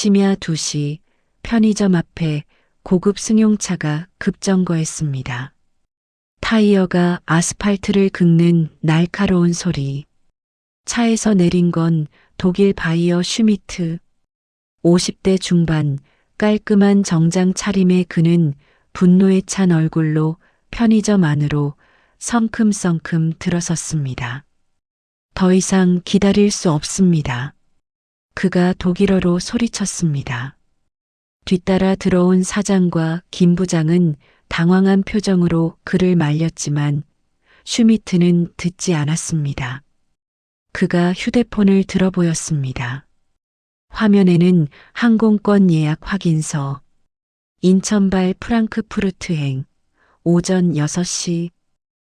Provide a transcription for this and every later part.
심야 2시 편의점 앞에 고급 승용차가 급정거했습니다. 타이어가 아스팔트를 긁는 날카로운 소리. 차에서 내린 건 독일 바이어 슈미트. 50대 중반 깔끔한 정장 차림의 그는 분노에 찬 얼굴로 편의점 안으로 성큼성큼 들어섰습니다. 더 이상 기다릴 수 없습니다. 그가 독일어로 소리쳤습니다. 뒤따라 들어온 사장과 김 부장은 당황한 표정으로 그를 말렸지만 슈미트는 듣지 않았습니다. 그가 휴대폰을 들어 보였습니다. 화면에는 항공권 예약 확인서, 인천발 프랑크푸르트행, 오전 6시.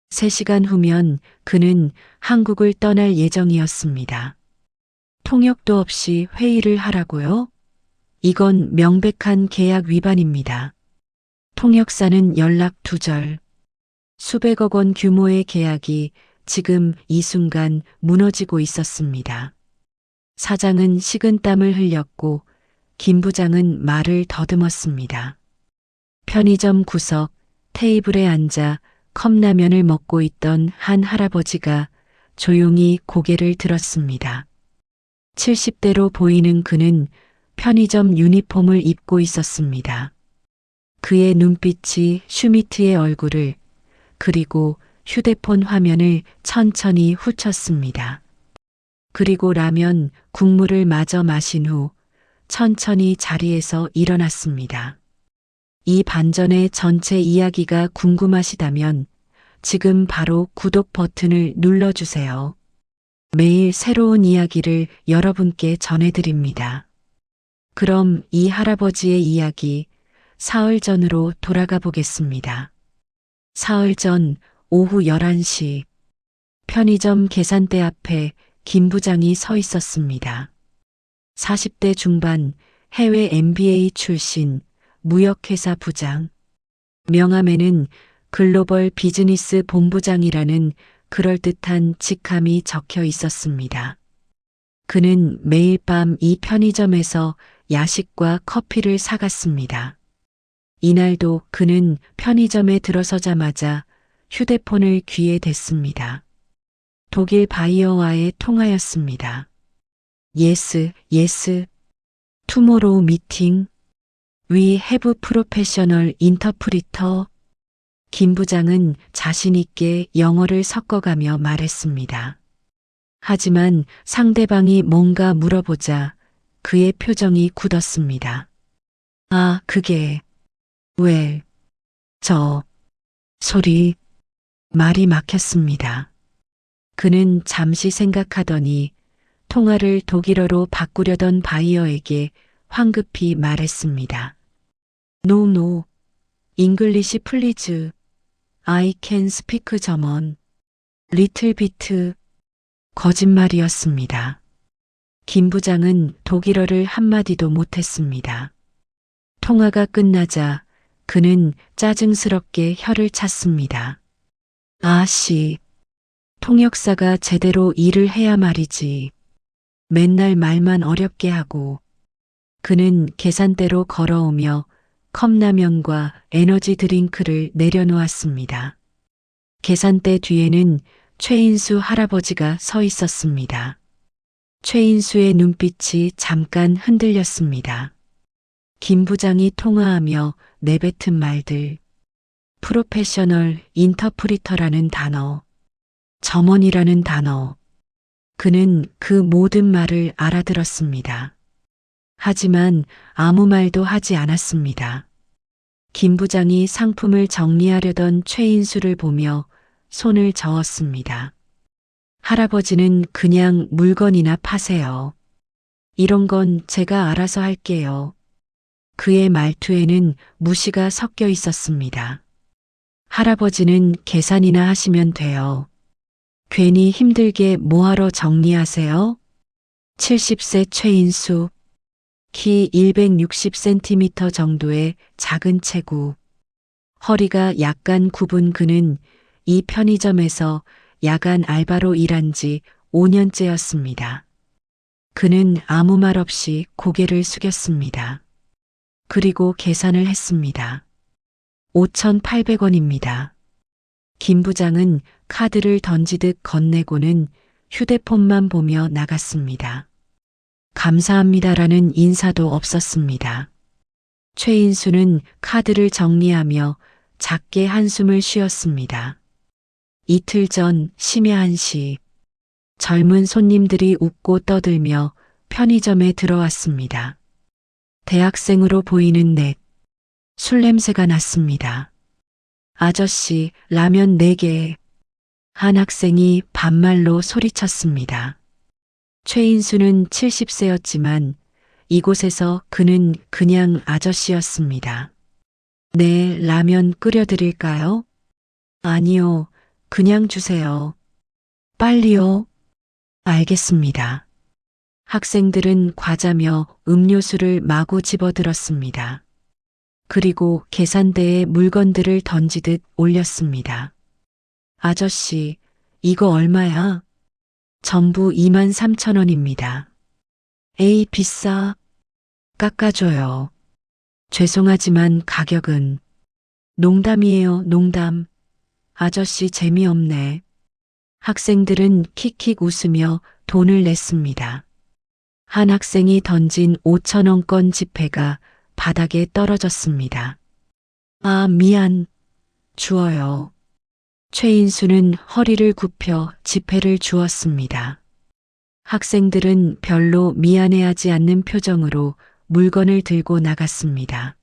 3시간 후면 그는 한국을 떠날 예정이었습니다. 통역도 없이 회의를 하라고요? 이건 명백한 계약 위반입니다. 통역사는 연락 두절. 수백억 원 규모의 계약이 지금 이 순간 무너지고 있었습니다. 사장은 식은땀을 흘렸고 김 부장은 말을 더듬었습니다. 편의점 구석 테이블에 앉아 컵라면을 먹고 있던 한 할아버지가 조용히 고개를 들었습니다. 70대로 보이는 그는 편의점 유니폼을 입고 있었습니다. 그의 눈빛이 슈미트의 얼굴을 그리고 휴대폰 화면을 천천히 훑었습니다. 그리고 라면 국물을 마저 마신 후 천천히 자리에서 일어났습니다. 이 반전의 전체 이야기가 궁금하시다면 지금 바로 구독 버튼을 눌러주세요. 매일 새로운 이야기를 여러분께 전해드립니다. 그럼 이 할아버지의 이야기 사흘 전으로 돌아가 보겠습니다. 사흘 전 오후 11시 편의점 계산대 앞에 김 부장이 서 있었습니다. 40대 중반 해외 MBA 출신 무역회사 부장. 명함에는 글로벌 비즈니스 본부장이라는 그럴듯한 직함이 적혀 있었습니다. 그는 매일 밤 이 편의점에서 야식과 커피를 사갔습니다. 이날도 그는 편의점에 들어서자마자 휴대폰을 귀에 댔습니다. 독일 바이어와의 통화였습니다. Yes, yes. Tomorrow meeting. We have professional interpreter. 김 부장은 자신 있게 영어를 섞어가며 말했습니다. 하지만 상대방이 뭔가 물어보자 그의 표정이 굳었습니다. 아, 그게 왜 소리 말이 막혔습니다. 그는 잠시 생각하더니 통화를 독일어로 바꾸려던 바이어에게 황급히 말했습니다. No, no. English please. I can speak German. Little bit. 거짓말이었습니다. 김 부장은 독일어를 한마디도 못했습니다. 통화가 끝나자 그는 짜증스럽게 혀를 찼습니다. 아씨, 통역사가 제대로 일을 해야 말이지. 맨날 말만 어렵게 하고. 그는 계산대로 걸어오며 컵라면과 에너지 드링크를 내려놓았습니다. 계산대 뒤에는 최인수 할아버지가 서 있었습니다. 최인수의 눈빛이 잠깐 흔들렸습니다. 김 부장이 통화하며 내뱉은 말들. 프로페셔널 인터프리터라는 단어, 점원이라는 단어. 그는 그 모든 말을 알아들었습니다. 하지만 아무 말도 하지 않았습니다. 김 부장이 상품을 정리하려던 최인수를 보며 손을 저었습니다. 할아버지는 그냥 물건이나 파세요. 이런 건 제가 알아서 할게요. 그의 말투에는 무시가 섞여 있었습니다. 할아버지는 계산이나 하시면 돼요. 괜히 힘들게 뭐하러 정리하세요? 70세 최인수. 키 160cm 정도의 작은 체구. 허리가 약간 굽은 그는 이 편의점에서 야간 알바로 일한 지 5년째였습니다. 그는 아무 말 없이 고개를 숙였습니다. 그리고 계산을 했습니다. 5,800원입니다. 김 부장은 카드를 던지듯 건네고는 휴대폰만 보며 나갔습니다. 감사합니다라는 인사도 없었습니다. 최인수는 카드를 정리하며 작게 한숨을 쉬었습니다. 이틀 전 심야 1시 젊은 손님들이 웃고 떠들며 편의점에 들어왔습니다. 대학생으로 보이는 넷. 술 냄새가 났습니다. 아저씨, 라면 4개. 한 학생이 반말로 소리쳤습니다. 최인수는 70세였지만 이곳에서 그는 그냥 아저씨였습니다. 네, 라면 끓여드릴까요? 아니요, 그냥 주세요. 빨리요. 알겠습니다. 학생들은 과자며 음료수를 마구 집어들었습니다. 그리고 계산대에 물건들을 던지듯 올렸습니다. 아저씨, 이거 얼마야? 전부 23,000원입니다. 에이, 비싸. 깎아줘요. 죄송하지만 가격은. 농담이에요, 농담. 아저씨 재미없네. 학생들은 킥킥 웃으며 돈을 냈습니다. 한 학생이 던진 5,000원권 지폐가 바닥에 떨어졌습니다. 아, 미안. 주어요. 최인수는 허리를 굽혀 지폐를 주었습니다. 학생들은 별로 미안해하지 않는 표정으로 물건을 들고 나갔습니다.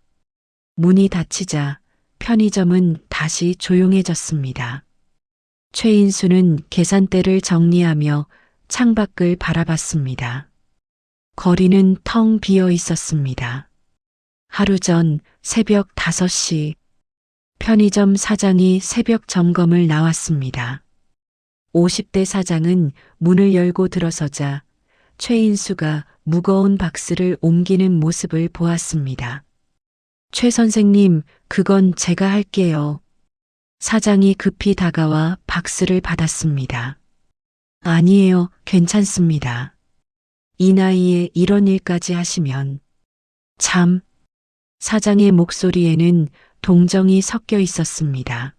문이 닫히자 편의점은 다시 조용해졌습니다. 최인수는 계산대를 정리하며 창밖을 바라봤습니다. 거리는 텅 비어 있었습니다. 하루 전 새벽 5시 편의점 사장이 새벽 점검을 나왔습니다. 50대 사장은 문을 열고 들어서자 최인수가 무거운 박스를 옮기는 모습을 보았습니다. 최 선생님, 그건 제가 할게요. 사장이 급히 다가와 박스를 받았습니다. 아니에요, 괜찮습니다. 이 나이에 이런 일까지 하시면. 참, 사장의 목소리에는 동정이 섞여 있었습니다.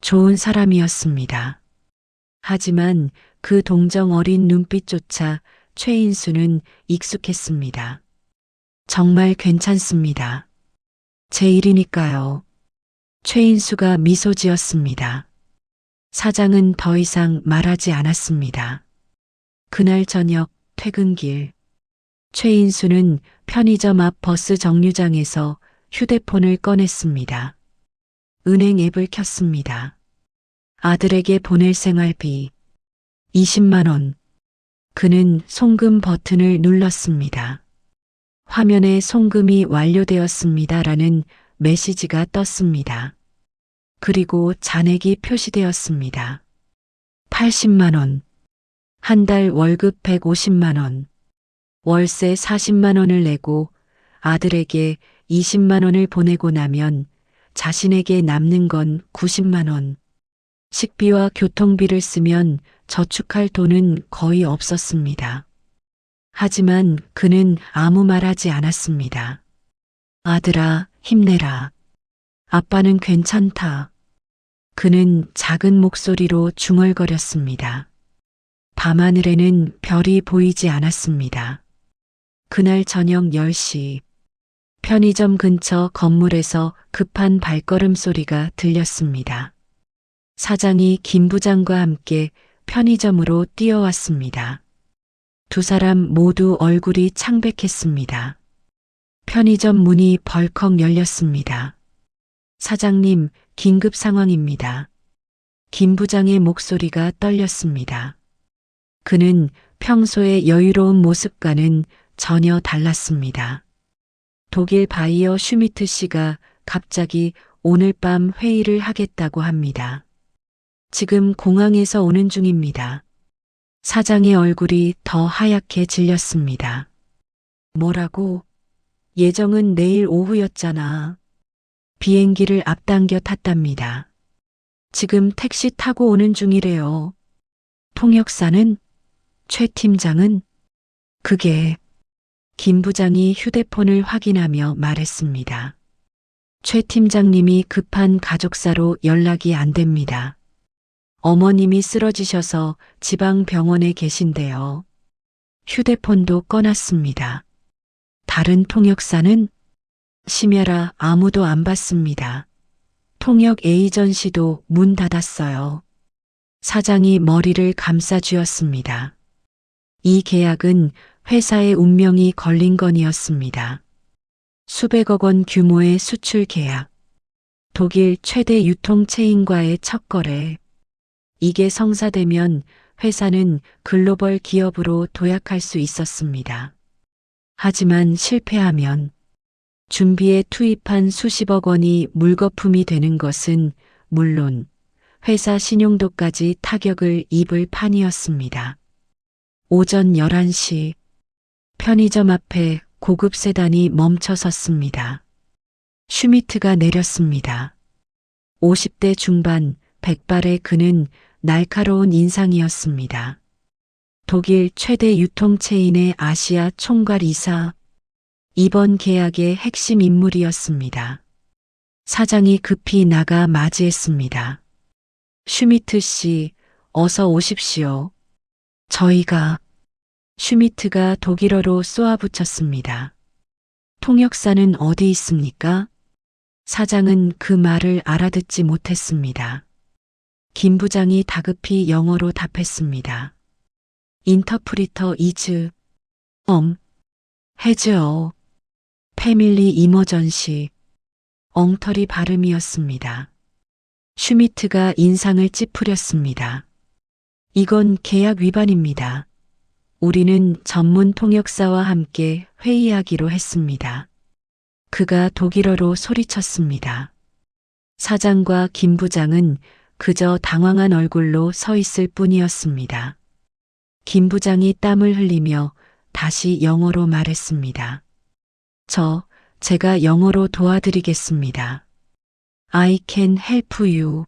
좋은 사람이었습니다. 하지만 그 동정 어린 눈빛조차 최인수는 익숙했습니다. 정말 괜찮습니다. 제 일이니까요. 최인수가 미소 지었습니다. 사장은 더 이상 말하지 않았습니다. 그날 저녁 퇴근길, 최인수는 편의점 앞 버스 정류장에서 휴대폰을 꺼냈습니다. 은행 앱을 켰습니다. 아들에게 보낼 생활비 20만 원. 그는 송금 버튼을 눌렀습니다. 화면에 송금이 완료되었습니다라는 메시지가 떴습니다. 그리고 잔액이 표시되었습니다. 80만 원. 한 달 월급 150만 원. 월세 40만 원을 내고 아들에게 20만 원을 보내고 나면 자신에게 남는 건 90만 원. 식비와 교통비를 쓰면 저축할 돈은 거의 없었습니다. 하지만 그는 아무 말 하지 않았습니다. 아들아, 힘내라. 아빠는 괜찮다. 그는 작은 목소리로 중얼거렸습니다. 밤하늘에는 별이 보이지 않았습니다. 그날 저녁 10시, 편의점 근처 건물에서 급한 발걸음 소리가 들렸습니다. 사장이 김 부장과 함께 편의점으로 뛰어왔습니다. 두 사람 모두 얼굴이 창백했습니다. 편의점 문이 벌컥 열렸습니다. 사장님, 긴급 상황입니다. 김 부장의 목소리가 떨렸습니다. 그는 평소의 여유로운 모습과는 전혀 달랐습니다. 독일 바이어 슈미트 씨가 갑자기 오늘 밤 회의를 하겠다고 합니다. 지금 공항에서 오는 중입니다. 사장의 얼굴이 더 하얗게 질렸습니다. 뭐라고? 예정은 내일 오후였잖아. 비행기를 앞당겨 탔답니다. 지금 택시 타고 오는 중이래요. 통역사는? 최 팀장은? 그게 김 부장이 휴대폰을 확인하며 말했습니다. 최 팀장님이 급한 가족사로 연락이 안 됩니다. 어머님이 쓰러지셔서 지방 병원에 계신데요. 휴대폰도 꺼놨습니다. 다른 통역사는 심야라 아무도 안 받습니다. 통역 에이전시도 문 닫았어요. 사장이 머리를 감싸 쥐었습니다. 이 계약은 회사의 운명이 걸린 건이었습니다. 수백억 원 규모의 수출 계약. 독일 최대 유통체인과의 첫 거래. 이게 성사되면 회사는 글로벌 기업으로 도약할 수 있었습니다. 하지만 실패하면 준비에 투입한 수십억 원이 물거품이 되는 것은 물론 회사 신용도까지 타격을 입을 판이었습니다. 오전 11시 편의점 앞에 고급 세단이 멈춰 섰습니다. 슈미트가 내렸습니다. 50대 중반 백발의 그는 날카로운 인상이었습니다. 독일 최대 유통체인의 아시아 총괄이사, 이번 계약의 핵심 인물이었습니다. 사장이 급히 나가 맞이했습니다. 슈미트 씨, 어서 오십시오. 저희가 슈미트가 독일어로 쏘아붙였습니다. 통역사는 어디 있습니까? 사장은 그 말을 알아듣지 못했습니다. 김 부장이 다급히 영어로 답했습니다. 인터프리터 이즈 해즈어 패밀리 이머전시 엉터리 발음이었습니다. 슈미트가 인상을 찌푸렸습니다. 이건 계약 위반입니다. 우리는 전문 통역사와 함께 회의하기로 했습니다. 그가 독일어로 소리쳤습니다. 사장과 김 부장은 그저 당황한 얼굴로 서 있을 뿐이었습니다. 김 부장이 땀을 흘리며 다시 영어로 말했습니다. 제가 영어로 도와드리겠습니다. I can help you.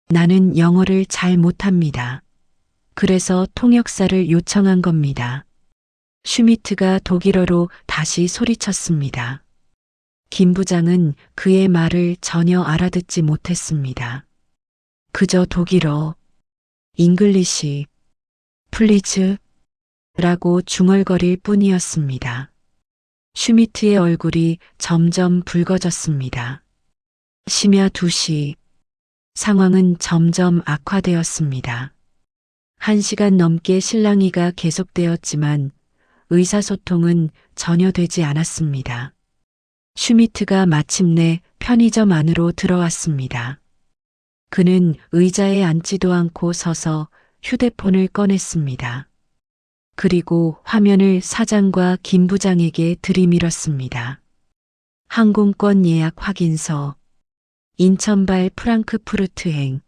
나는 영어를 잘 못합니다. 그래서 통역사를 요청한 겁니다. 슈미트가 독일어로 다시 소리쳤습니다. 김 부장은 그의 말을 전혀 알아듣지 못했습니다. 그저 독일어, 잉글리시, 플리즈 라고 중얼거릴 뿐이었습니다. 슈미트의 얼굴이 점점 붉어졌습니다. 심야 2시, 상황은 점점 악화되었습니다. 1시간 넘게 실랑이가 계속되었지만 의사소통은 전혀 되지 않았습니다. 슈미트가 마침내 편의점 안으로 들어왔습니다. 그는 의자에 앉지도 않고 서서 휴대폰을 꺼냈습니다. 그리고 화면을 사장과 김 부장에게 들이밀었습니다. 항공권 예약 확인서, 인천발 프랑크푸르트행,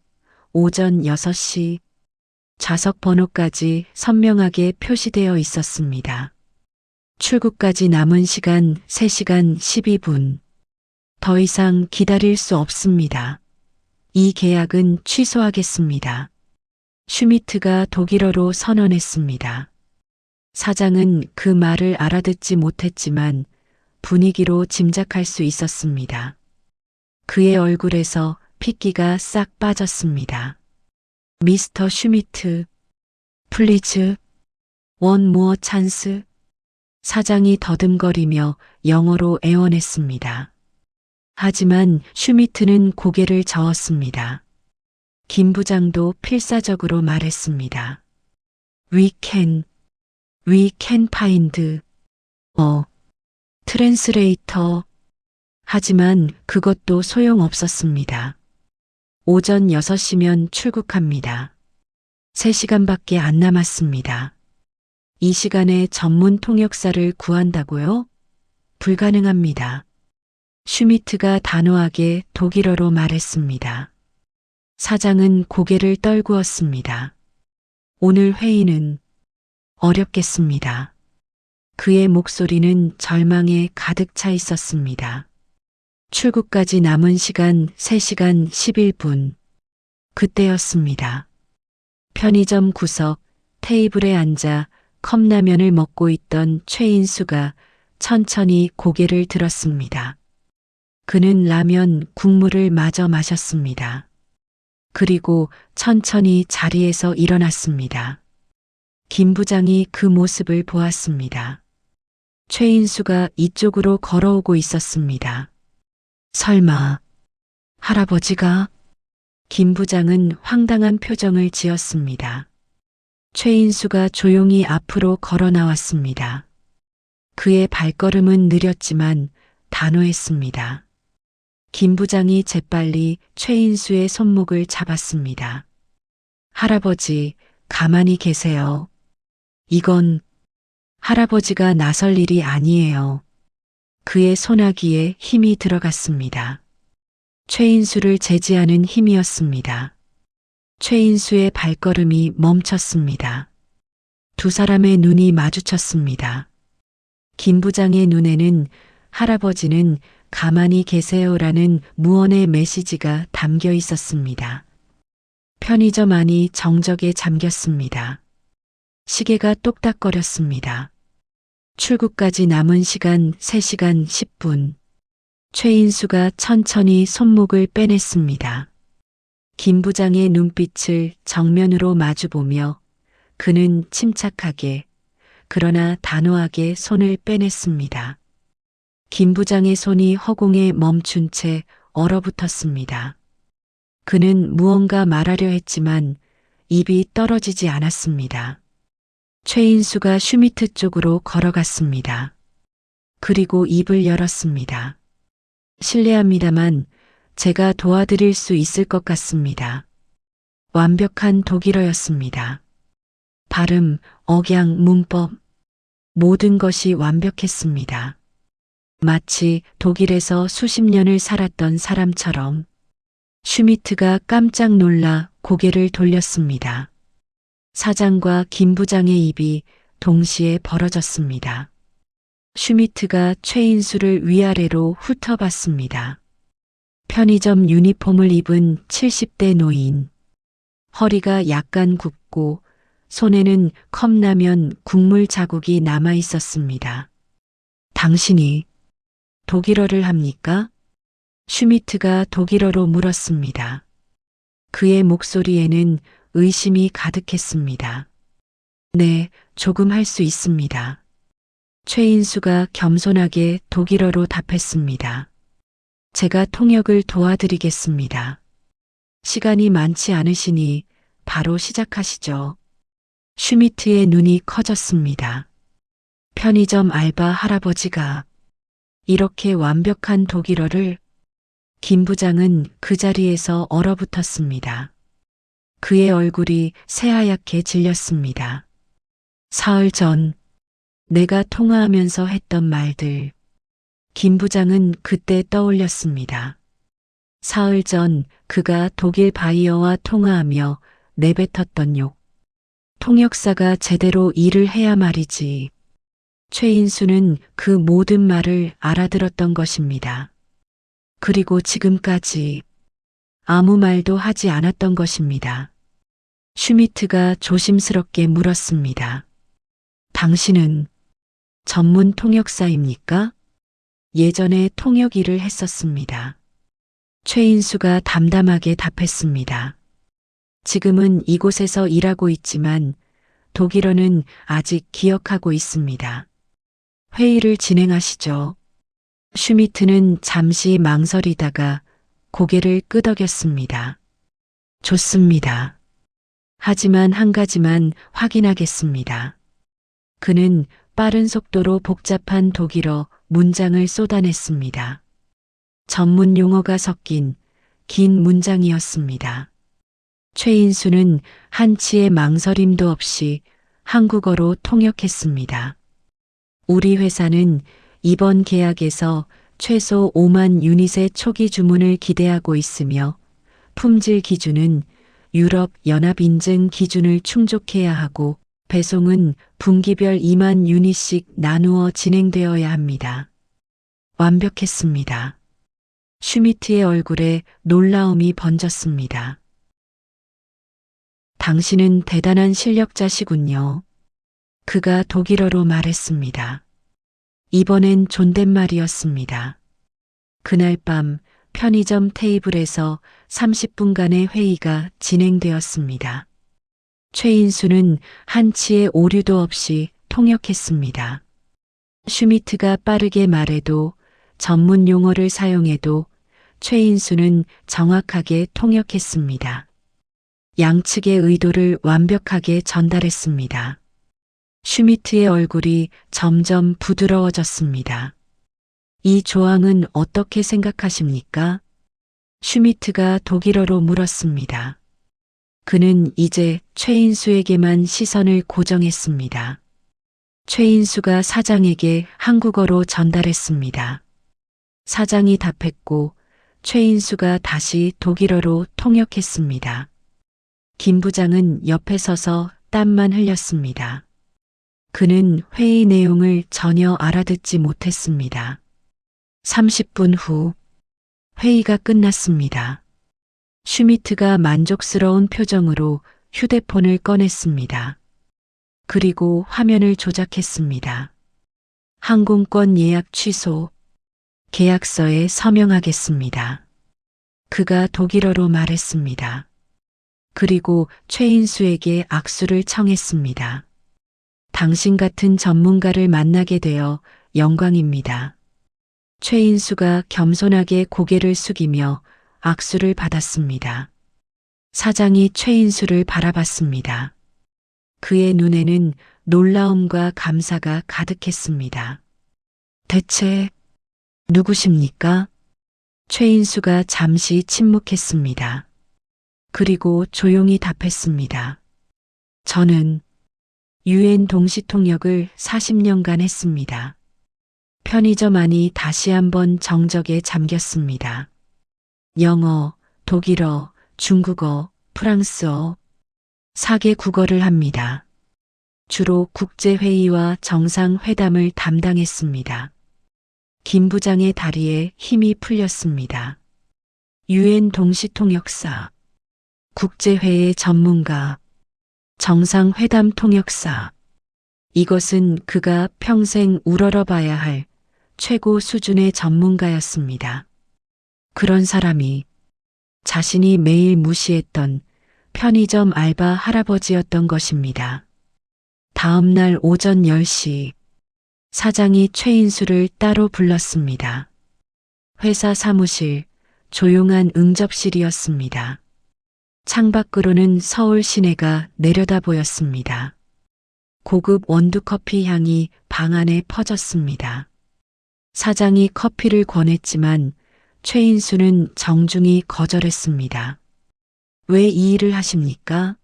오전 6시, 좌석 번호까지 선명하게 표시되어 있었습니다. 출국까지 남은 시간 3시간 12분. 더 이상 기다릴 수 없습니다. 이 계약은 취소하겠습니다. 슈미트가 독일어로 선언했습니다. 사장은 그 말을 알아듣지 못했지만 분위기로 짐작할 수 있었습니다. 그의 얼굴에서 핏기가 싹 빠졌습니다. 미스터 슈미트, 플리즈, 원 무어 찬스. 사장이 더듬거리며 영어로 애원했습니다. 하지만 슈미트는 고개를 저었습니다. 김 부장도 필사적으로 말했습니다. We can find a translator. 하지만 그것도 소용없었습니다. 오전 6시면 출국합니다. 3시간밖에 안 남았습니다. 이 시간에 전문 통역사를 구한다고요? 불가능합니다. 슈미트가 단호하게 독일어로 말했습니다. 사장은 고개를 떨구었습니다. 오늘 회의는 어렵겠습니다. 그의 목소리는 절망에 가득 차 있었습니다. 출국까지 남은 시간 3시간 11분. 그때였습니다. 편의점 구석 테이블에 앉아 컵라면을 먹고 있던 최인수가 천천히 고개를 들었습니다. 그는 라면 국물을 마저 마셨습니다. 그리고 천천히 자리에서 일어났습니다. 김 부장이 그 모습을 보았습니다. 최인수가 이쪽으로 걸어오고 있었습니다. 설마 할아버지가? 김 부장은 황당한 표정을 지었습니다. 최인수가 조용히 앞으로 걸어 나왔습니다. 그의 발걸음은 느렸지만 단호했습니다. 김 부장이 재빨리 최인수의 손목을 잡았습니다. 할아버지, 가만히 계세요. 이건 할아버지가 나설 일이 아니에요. 그의 소나기에 힘이 들어갔습니다. 최인수를 제지하는 힘이었습니다. 최인수의 발걸음이 멈췄습니다. 두 사람의 눈이 마주쳤습니다. 김 부장의 눈에는 할아버지는 가만히 계세요라는 무언의 메시지가 담겨 있었습니다. 편의점 안이 정적에 잠겼습니다. 시계가 똑딱거렸습니다. 출구까지 남은 시간 3시간 10분. 최인수가 천천히 손목을 빼냈습니다. 김 부장의 눈빛을 정면으로 마주보며 그는 침착하게 그러나 단호하게 손을 빼냈습니다. 김 부장의 손이 허공에 멈춘 채 얼어붙었습니다. 그는 무언가 말하려 했지만 입이 떨어지지 않았습니다. 최인수가 슈미트 쪽으로 걸어갔습니다. 그리고 입을 열었습니다. 실례합니다만 제가 도와드릴 수 있을 것 같습니다. 완벽한 독일어였습니다. 발음, 억양, 문법, 모든 것이 완벽했습니다. 마치 독일에서 수십 년을 살았던 사람처럼. 슈미트가 깜짝 놀라 고개를 돌렸습니다. 사장과 김 부장의 입이 동시에 벌어졌습니다. 슈미트가 최인수를 위아래로 훑어봤습니다. 편의점 유니폼을 입은 70대 노인. 허리가 약간 굽고 손에는 컵라면 국물 자국이 남아 있었습니다. 당신이 독일어를 합니까? 슈미트가 독일어로 물었습니다. 그의 목소리에는 의심이 가득했습니다. 네, 조금 할 수 있습니다. 최인수가 겸손하게 독일어로 답했습니다. 제가 통역을 도와드리겠습니다. 시간이 많지 않으시니 바로 시작하시죠. 슈미트의 눈이 커졌습니다. 편의점 알바 할아버지가 이렇게 완벽한 독일어를. 김 부장은 그 자리에서 얼어붙었습니다. 그의 얼굴이 새하얗게 질렸습니다. 사흘 전 내가 통화하면서 했던 말들. 김 부장은 그때 떠올렸습니다. 사흘 전 그가 독일 바이어와 통화하며 내뱉었던 욕. 통역사가 제대로 일을 해야 말이지. 최인수는 그 모든 말을 알아들었던 것입니다. 그리고 지금까지 아무 말도 하지 않았던 것입니다. 슈미트가 조심스럽게 물었습니다. 당신은 전문 통역사입니까? 예전에 통역 일을 했었습니다. 최인수가 담담하게 답했습니다. 지금은 이곳에서 일하고 있지만 독일어는 아직 기억하고 있습니다. 회의를 진행하시죠. 슈미트는 잠시 망설이다가 고개를 끄덕였습니다. 좋습니다. 하지만 한 가지만 확인하겠습니다. 그는 빠른 속도로 복잡한 독일어 문장을 쏟아냈습니다. 전문 용어가 섞인 긴 문장이었습니다. 최인수는 한치의 망설임도 없이 한국어로 통역했습니다. 우리 회사는 이번 계약에서 최소 5만 유닛의 초기 주문을 기대하고 있으며 품질 기준은 유럽 연합 인증 기준을 충족해야 하고 배송은 분기별 2만 유닛씩 나누어 진행되어야 합니다. 완벽했습니다. 슈미트의 얼굴에 놀라움이 번졌습니다. 당신은 대단한 실력자시군요. 그가 독일어로 말했습니다. 이번엔 존댓말이었습니다. 그날 밤 편의점 테이블에서 30분간의 회의가 진행되었습니다. 최인수는 한치의 오류도 없이 통역했습니다. 슈미트가 빠르게 말해도 전문 용어를 사용해도 최인수는 정확하게 통역했습니다. 양측의 의도를 완벽하게 전달했습니다. 슈미트의 얼굴이 점점 부드러워졌습니다. 이 조항은 어떻게 생각하십니까? 슈미트가 독일어로 물었습니다. 그는 이제 최인수에게만 시선을 고정했습니다. 최인수가 사장에게 한국어로 전달했습니다. 사장이 답했고 최인수가 다시 독일어로 통역했습니다. 김 부장은 옆에 서서 땀만 흘렸습니다. 그는 회의 내용을 전혀 알아듣지 못했습니다. 30분 후 회의가 끝났습니다. 슈미트가 만족스러운 표정으로 휴대폰을 꺼냈습니다. 그리고 화면을 조작했습니다. 항공권 예약 취소, 계약서에 서명하겠습니다. 그가 독일어로 말했습니다. 그리고 최인수에게 악수를 청했습니다. 당신 같은 전문가를 만나게 되어 영광입니다. 최인수가 겸손하게 고개를 숙이며 악수를 받았습니다. 사장이 최인수를 바라봤습니다. 그의 눈에는 놀라움과 감사가 가득했습니다. 대체 누구십니까? 최인수가 잠시 침묵했습니다. 그리고 조용히 답했습니다. 저는 UN 동시통역을 40년간 했습니다. 편의점 안이 다시 한번 정적에 잠겼습니다. 영어, 독일어, 중국어, 프랑스어, 4개 국어를 합니다. 주로 국제회의와 정상회담을 담당했습니다. 김 부장의 다리에 힘이 풀렸습니다. UN 동시통역사, 국제회의 전문가, 정상회담 통역사. 이것은 그가 평생 우러러봐야 할 최고 수준의 전문가였습니다. 그런 사람이 자신이 매일 무시했던 편의점 알바 할아버지였던 것입니다. 다음 날 오전 10시 사장이 최인수를 따로 불렀습니다. 회사 사무실, 조용한 응접실이었습니다. 창밖으로는 서울 시내가 내려다 보였습니다. 고급 원두커피 향이 방 안에 퍼졌습니다. 사장이 커피를 권했지만 최인수는 정중히 거절했습니다. 왜 이 일을 하십니까?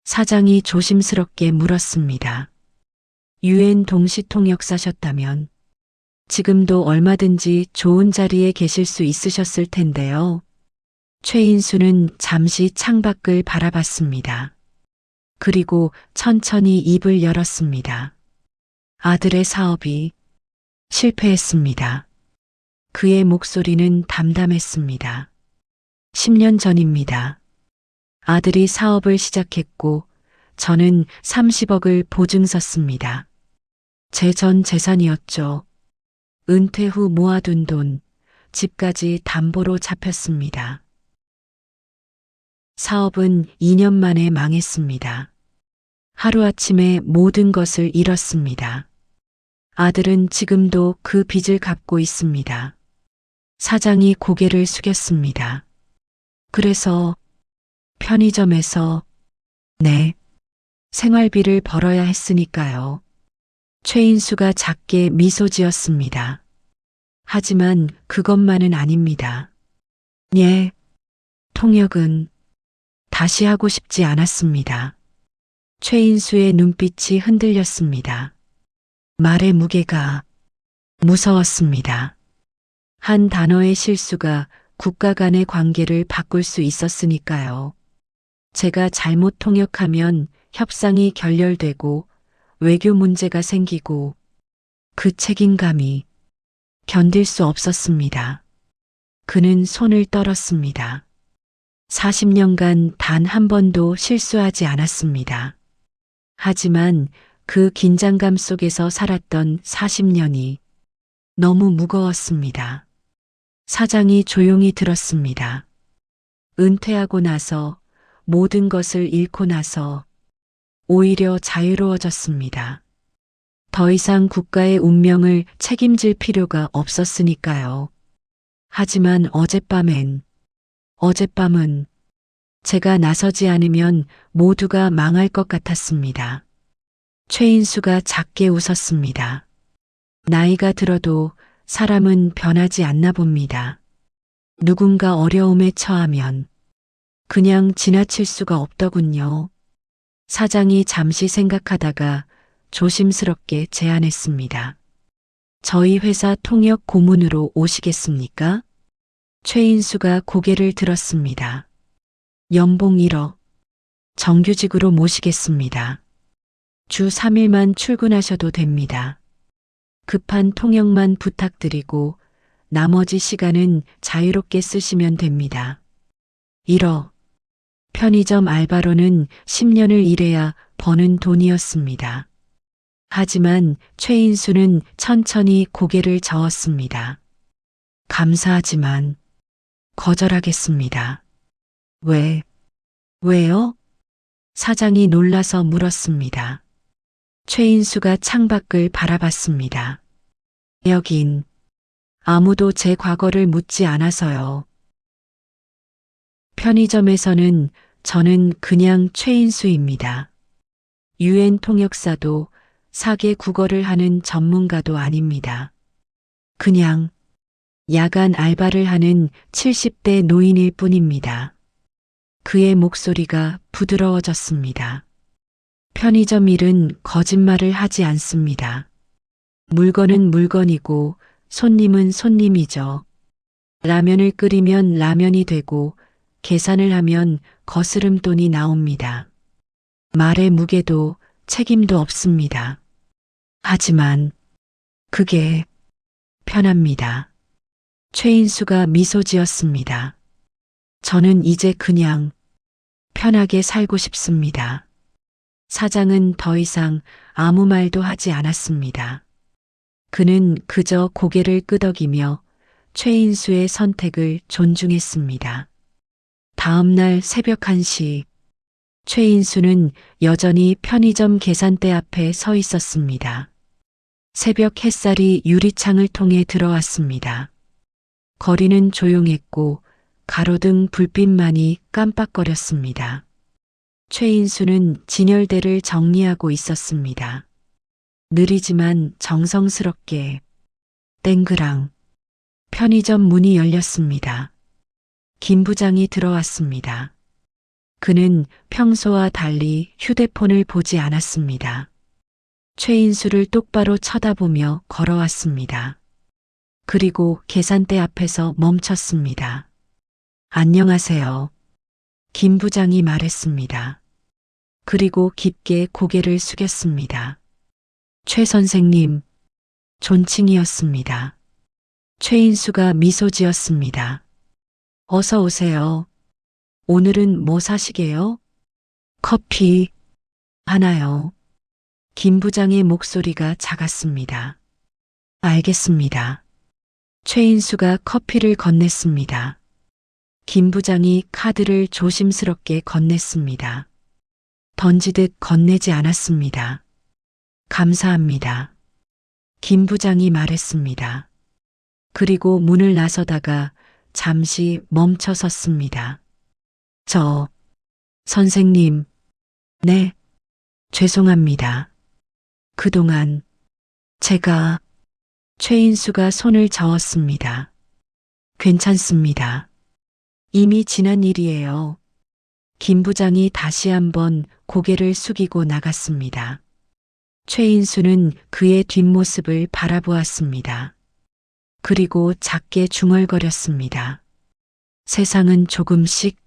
사장이 조심스럽게 물었습니다. UN 동시통역사셨다면 지금도 얼마든지 좋은 자리에 계실 수 있으셨을 텐데요. 최인수는 잠시 창밖을 바라봤습니다. 그리고 천천히 입을 열었습니다. 아들의 사업이 실패했습니다. 그의 목소리는 담담했습니다. 10년 전입니다. 아들이 사업을 시작했고 저는 30억을 보증 섰습니다. 제 전 재산이었죠. 은퇴 후 모아둔 돈, 집까지 담보로 잡혔습니다. 사업은 2년 만에 망했습니다. 하루아침에 모든 것을 잃었습니다. 아들은 지금도 그 빚을 갚고 있습니다. 사장이 고개를 숙였습니다. 그래서 편의점에서 네, 생활비를 벌어야 했으니까요. 최인수가 작게 미소 지었습니다. 하지만 그것만은 아닙니다. 예, 통역은 다시 하고 싶지 않았습니다. 최인수의 눈빛이 흔들렸습니다. 말의 무게가 무서웠습니다. 한 단어의 실수가 국가 간의 관계를 바꿀 수 있었으니까요. 제가 잘못 통역하면 협상이 결렬되고 외교 문제가 생기고 그 책임감이 견딜 수 없었습니다. 그는 손을 떨었습니다. 40년간 단 한 번도 실수하지 않았습니다. 하지만 그 긴장감 속에서 살았던 40년이 너무 무거웠습니다. 사장이 조용히 들었습니다. 은퇴하고 나서 모든 것을 잃고 나서 오히려 자유로워졌습니다. 더 이상 국가의 운명을 책임질 필요가 없었으니까요. 하지만 어젯밤은 제가 나서지 않으면 모두가 망할 것 같았습니다. 최인수가 작게 웃었습니다. 나이가 들어도 사람은 변하지 않나 봅니다. 누군가 어려움에 처하면 그냥 지나칠 수가 없더군요. 사장이 잠시 생각하다가 조심스럽게 제안했습니다. 저희 회사 통역 고문으로 오시겠습니까? 최인수가 고개를 들었습니다. 연봉 1억, 정규직으로 모시겠습니다. 주 3일만 출근하셔도 됩니다. 급한 통역만 부탁드리고 나머지 시간은 자유롭게 쓰시면 됩니다. 1억. 편의점 알바로는 10년을 일해야 버는 돈이었습니다. 하지만 최인수는 천천히 고개를 저었습니다. 감사하지만 거절하겠습니다. 왜요? 사장이 놀라서 물었습니다. 최인수가 창밖을 바라봤습니다. 여긴 아무도 제 과거를 묻지 않아서요. 편의점에서는 저는 그냥 최인수입니다. 유엔 통역사도 사계 국어를 하는 전문가도 아닙니다. 그냥 야간 알바를 하는 70대 노인일 뿐입니다. 그의 목소리가 부드러워졌습니다. 편의점 일은 거짓말을 하지 않습니다. 물건은 물건이고 손님은 손님이죠. 라면을 끓이면 라면이 되고 계산을 하면 거스름돈이 나옵니다. 말의 무게도 책임도 없습니다. 하지만 그게 편합니다. 최인수가 미소 지었습니다. 저는 이제 그냥 편하게 살고 싶습니다. 사장은 더 이상 아무 말도 하지 않았습니다. 그는 그저 고개를 끄덕이며 최인수의 선택을 존중했습니다. 다음 날 새벽 1시, 최인수는 여전히 편의점 계산대 앞에 서 있었습니다. 새벽 햇살이 유리창을 통해 들어왔습니다. 거리는 조용했고 가로등 불빛만이 깜빡거렸습니다. 최인수는 진열대를 정리하고 있었습니다. 느리지만 정성스럽게 땡그랑 편의점 문이 열렸습니다. 김 부장이 들어왔습니다. 그는 평소와 달리 휴대폰을 보지 않았습니다. 최인수를 똑바로 쳐다보며 걸어왔습니다. 그리고 계산대 앞에서 멈췄습니다. 안녕하세요. 김 부장이 말했습니다. 그리고 깊게 고개를 숙였습니다. 최 선생님, 존칭이었습니다. 최인수가 미소 지었습니다. 어서 오세요. 오늘은 뭐 사시게요? 커피 하나요. 김 부장의 목소리가 작았습니다. 알겠습니다. 최인수가 커피를 건넸습니다. 김 부장이 카드를 조심스럽게 건넸습니다. 던지듯 건네지 않았습니다. 감사합니다. 김 부장이 말했습니다. 그리고 문을 나서다가 잠시 멈춰 섰습니다. 선생님. 네, 죄송합니다. 그동안 제가 최인수가 손을 저었습니다. 괜찮습니다. 이미 지난 일이에요. 김 부장이 다시 한번 고개를 숙이고 나갔습니다. 최인수는 그의 뒷모습을 바라보았습니다. 그리고 작게 중얼거렸습니다. 세상은 조금씩,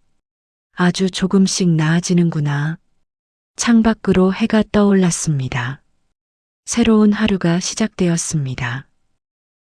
아주 조금씩 나아지는구나. 창밖으로 해가 떠올랐습니다. 새로운 하루가 시작되었습니다.